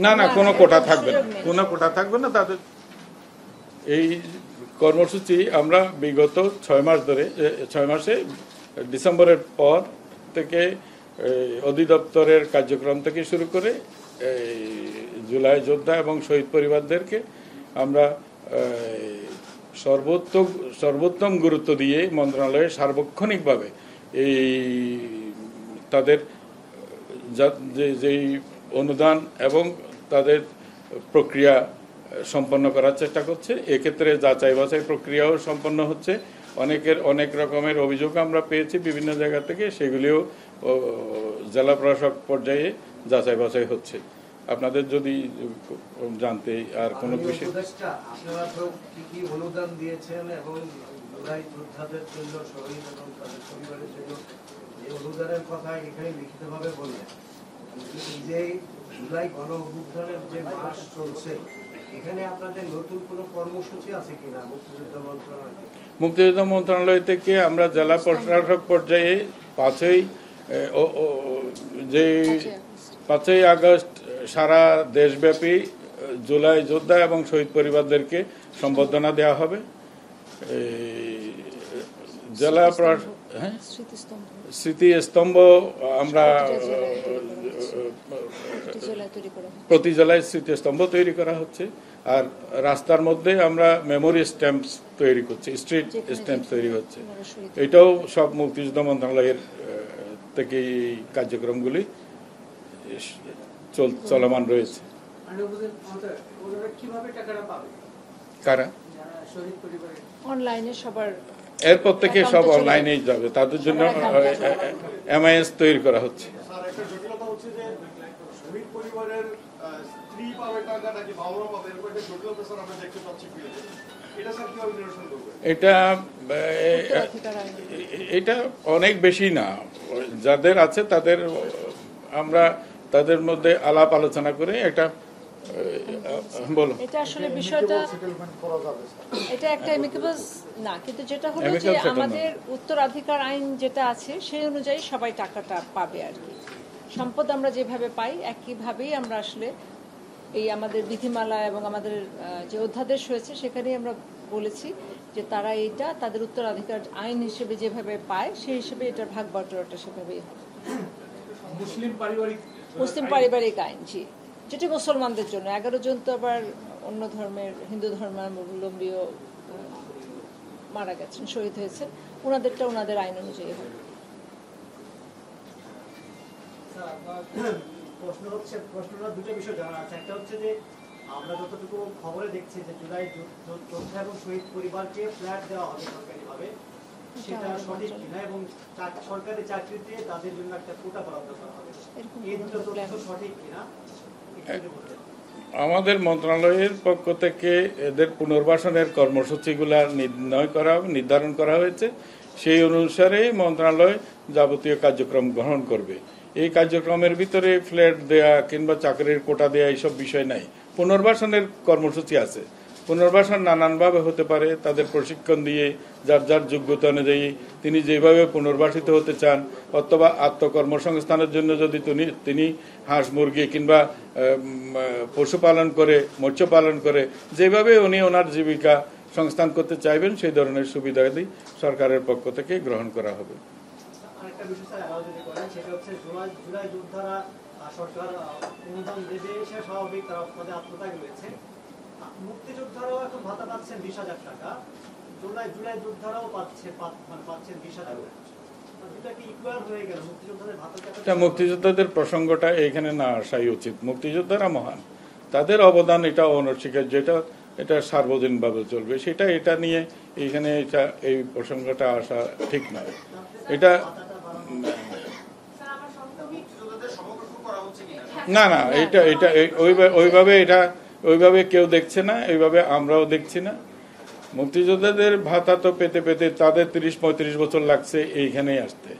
না না, কোনো কোটা থাকবে না, কোনো কোটা থাকবে না তাদের। এই কর্মসূচি আমরা বিগত 6 মাস ধরে, 6 মাসে ডিসেম্বরের পর থেকে অধিদপ্তরের কার্যক্রম থেকে শুরু করে জুলাই যোদ্ধা এবং শহীদ পরিবারদেরকে আমরা সর্বোত্তম গুরুত্ব দিয়ে মন্ত্রণালয়ে সার্বক্ষণিকভাবে এই তাদের যেই অনুদান এবং তাদের প্রক্রিয়া সম্পন্ন করার চেষ্টা করছে। এক্ষেত্রে যাচাই বাছাই প্রক্রিয়াও সম্পন্ন হচ্ছে। অনেক রকমের অভিযোগ আমরা পেয়েছি বিভিন্ন জায়গা থেকে, সেগুলিও জেলা প্রশাসক পর্যায়ে যাচাই বাছাই হচ্ছে। আপনাদের যদি জানতে আর কোনো বিষয়, আপনারা তো কি অনুদান দিয়েছেন এবং জুলাই যোদ্ধাদের জন্য, শহীদ এবং তাদের পরিবারের জন্য এই অনুদানের কথা এখানে লিখিতভাবে বললেন। যে জুলাই গণ অভ্যুত্থানের যে মাস চলছে, এখানে আপনাদের নতুন কোনো কর্মসূচি আছে কিনা মুক্তিযোদ্ধা মন্ত্রণালয়? মুক্তিযোদ্ধা মন্ত্রণালয় থেকে আমরা জেলা প্রশাসক পর্যায়ে 5ই আগস্ট সারা দেশব্যাপী জুলাই যোদ্ধা এবং শহীদ পরিবারদেরকে সম্বর্ধনা দেওয়া হবে। জেলা স্মৃতিস্তম্ভ আমরা প্রতি জেলায় স্মৃতিস্তম্ভ তৈরি করা হচ্ছে। আর রাস্তার মধ্যে আমরা মেমোরি স্ট্যাম্পস তৈরি করছি, স্ট্রিট স্ট্যাম্প তৈরি হচ্ছে। এটাও সব মুক্তিযুদ্ধ মন্ত্রণালয়ের থেকে এই কার্যক্রমগুলি চলমান রয়েছে। কারা? অনলাইনে সবার, এরপর থেকে সব অনলাইনেই যাবে, তাদের জন্য MIS তৈরি করা হচ্ছে। এটা অনেক বেশি না, যাদের আছে তাদের আমরা তাদের মধ্যে আলাপ আলোচনা করে একটা বলো। এটা আসলে বিষয়টা, এটা একটা অ্যামিকেবল না, কিন্তু যেটা হলো যে আমাদের উত্তরাধিকার আইন যেটা আছে সেই অনুযায়ী সবাই টাকাটা পাবে আর কি। সম্পদ আমরা যেভাবে পাই একইভাবেই আমরা আসলে এই আমাদের বিধিমালা এবং আমাদের যে অধ্যাদেশ হয়েছে সেখানেই আমরা বলেছি যে তারা এইটা তাদের উত্তরাধিকার আইন হিসেবে যেভাবে পায় সেই হিসেবে এটার ভাগ বটরাটা সেভাবেই হবে। মুসলিম পারিবারিক আইন, জি, যেটি মুসলমানদের জন্য। 11 জন তো আবার অন্য ধর্মের, হিন্দু ধর্মাবলম্বীও মারা গেছেন, শহীদ হয়েছেন, ওনাদেরটা ওনাদের আইন অনুযায়ী হবে। প্রশ্নটা দুটো বিষয় জানা আছে। একটা হচ্ছে যে আমরা যতটুকু খবরে দেখছি যে জুলাই যোদ্ধা এবং শহীদ পরিবারকে ফ্ল্যাট দেওয়া হবে সরকারিভাবে, সেটা সঠিক কিনা, এবং সরকারি চাকরিতে তাদের জন্য একটা কোটা বরাদ্দ করা হবে, এই দুটো তথ্য সঠিক কিনা? আমাদের মন্ত্রণালয়ের পক্ষ থেকে এদের পুনর্বাসনের কর্মসূচিগুলা নির্ধারণ করা হয়েছে। সেই অনুসারে মন্ত্রণালয় যাবতীয় কার্যক্রম গ্রহণ করবে। এই কার্যক্রমের ভিতরে ফ্ল্যাট দেয়া কিংবা চাকরির কোটা দেয়া এইসব বিষয় নাই। পুনর্বাসনের কর্মসূচি আছে। পুনর্বাসন নানানভাবে হতে পারে, তাদের প্রশিক্ষণ দিয়ে যার যার যোগ্যতা অনুযায়ী তিনি যেভাবে পুনর্বাসিত হতে চান, অথবা আত্মকর্মসংস্থানের জন্য যদি তিনি হাঁস মুরগি কিংবা পশুপালন করে, মৎস্য পালন করে, যেভাবে উনি ওনার জীবিকা সংস্থান করতে চাইবেন সেই ধরনের সুবিধাদি সরকারের পক্ষ থেকে গ্রহণ করা হবে। আরেকটা বিষয় স্যার আলোচনা করেন, সেটা হচ্ছে জুলাই যোদ্ধারা সরকার অনুদান দেবে, সে স্বাভাবিক, তারা পদে আত্মত্যাগ রয়েছে। মুক্তিযোদ্ধারাও এখন ভাতা পাচ্ছেন 20,000 টাকা, জুলাই যোদ্ধারাও পাচ্ছেন 20,000 টাকা। মুক্তিযোদ্ধাদের প্রসঙ্গটা এখানে না আসাই উচিত। মুক্তিযোদ্ধারা মহান, তাদের অবদান এটা অনস্বীকার্য, এটা সার্বজনীনভাবে চলবে, এটা নিয়ে এইখানে এই প্রসঙ্গটা আসা ঠিক নয়। এটা না না, এটা ওইভাবে কেউ দেখছে না, এইভাবে আমরাও দেখছি না। মুক্তিযোদ্ধাদের ভাতা তো পেতে পেতে তাদের 30-35 বছর লাগছে এইখানেই আসতে।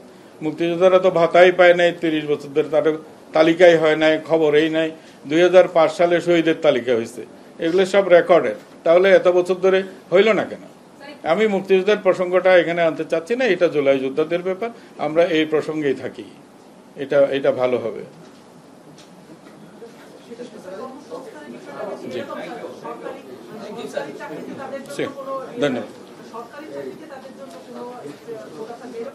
মুক্তিযোদ্ধারা তো ভাতাই পায় নাই 30 বছর ধরে, তাদের তালিকাই হয় নাই, খবরেই নাই। 2005 সালে শহীদের তালিকা হয়েছে, এগুলো সব রেকর্ডের। তাহলে এত বছর ধরে হইল না কেন? আমি মুক্তিযোদ্ধার প্রসঙ্গটা এখানে আনতে চাচ্ছি না, এটা জুলাই যোদ্ধাদের ব্যাপার, আমরা এই প্রসঙ্গেই থাকি, এটা ভালো হবে। জি ধন্যবাদ।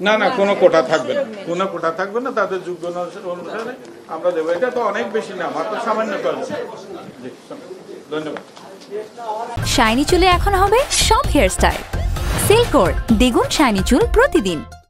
না না কোনো কোটা থাকবে না, কোনো কোটা থাকবে না, তাদের যোগ্য অনুসারে আমরা দেবো। এটা তো অনেক বেশি না, মাত্র সামান্য কম। জি ধন্যবাদ। শাইনি চুলে এখন হবে সব হেয়ার স্টাইল। সিল্কোর দ্বিগুণ শাইনি চুল প্রতিদিন।